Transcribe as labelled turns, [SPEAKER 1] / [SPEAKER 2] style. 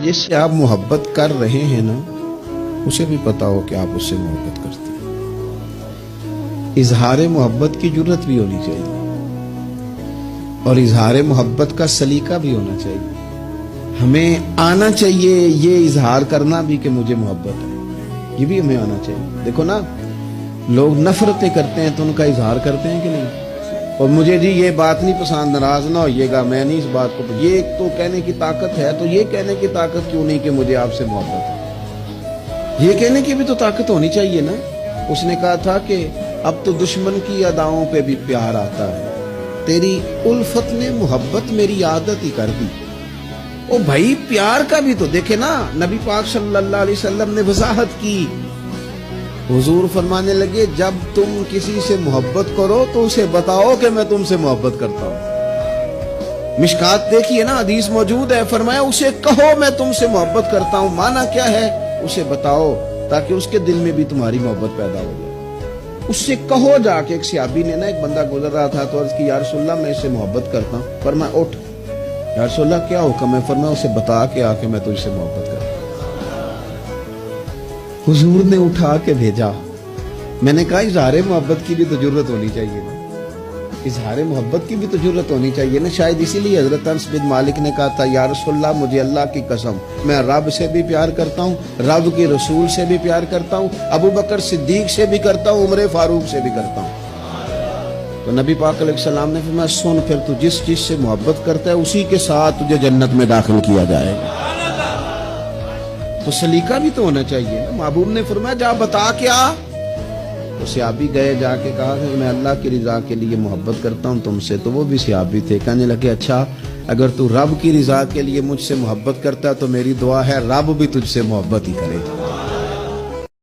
[SPEAKER 1] جس سے آپ محبت کر رہے ہیں نا، اسے بھی پتا ہو کہ آپ اس سے محبت کرتے ہیں۔ اظہار محبت کی جرت بھی ہونی چاہیے اور اظہار محبت کا سلیقہ بھی ہونا چاہیے۔ ہمیں آنا چاہیے یہ اظہار کرنا بھی کہ مجھے محبت ہے، یہ بھی ہمیں آنا چاہیے۔ دیکھو نا، لوگ نفرتیں کرتے ہیں تو ان کا اظہار کرتے ہیں کہ نہیں؟ اور مجھے جی یہ بات نہیں پسند، ناراض نہ ہوئیے گا، میں نہیں اس بات کو، یہ ایک تو کہنے کی طاقت ہے، تو یہ کہنے کی طاقت کیوں نہیں کہ مجھے آپ سے محبت ہے؟ یہ کہنے کی بھی تو طاقت ہونی چاہیے نا۔ اس نے کہا تھا کہ اب تو دشمن کی اداؤں پہ بھی پیار آتا ہے، تیری الفت نے محبت میری عادت ہی کر دی۔ او بھائی، پیار کا بھی تو دیکھے نا، نبی پاک صلی اللہ علیہ وسلم نے وضاحت کی۔ حضور فرمانے لگے جب تم کسی سے محبت کرو تو اسے بتاؤ کہ میں تم سے محبت کرتا ہوں۔ مشکات دیکھیے نا، حدیث موجود ہے، فرمایا اسے کہو میں تم سے محبت کرتا ہوں۔ معنی کیا ہے؟ اسے بتاؤ تاکہ اس کے دل میں بھی تمہاری محبت پیدا ہو جائے۔ اس سے کہو جا کے۔ ایک صحابی نے نا، ایک بندہ گزر رہا تھا تو عرض کی، یا رسول اللہ میں اس سے محبت کرتا ہوں۔ فرمایا اٹھ۔ یا رسول اللہ کیا حکم ہے؟ فرمایا اسے بتا کے آ کے میں تجھ سے محبت کرتا ہوں۔ حضور نے اٹھا کے بھیجا۔ میں نے کہا اظہار محبت کی بھی تو جرت ہونی چاہیے نا، اظہار محبت کی بھی تو جرت ہونی چاہیے نا۔ شاید اسی لیے حضرت انس بن مالک نے کہا تھا، یا رسول اللہ مجھے اللہ کی قسم میں رب سے بھی پیار کرتا ہوں، رب کے رسول سے بھی پیار کرتا ہوں، ابو بکر صدیق سے بھی کرتا ہوں، عمر فاروق سے بھی کرتا ہوں۔ تو نبی پاک علیہ السلام نے فرمایا سن، پھر تو جس چیز سے محبت کرتا ہے اسی کے ساتھ تجھے جنت میں داخل کیا جائے گا۔ تو سلیقہ بھی تو ہونا چاہیے نا۔ محبوب نے فرمایا جا بتا کے آ۔ تو صحابی گئے، جا کے کہا کہ میں اللہ کی رضا کے لیے محبت کرتا ہوں تم سے۔ تو وہ بھی صحابی تھے، کہنے لگے اچھا اگر تو رب کی رضا کے لیے مجھ سے محبت کرتا ہے تو میری دعا ہے رب بھی تجھ سے محبت ہی کرے۔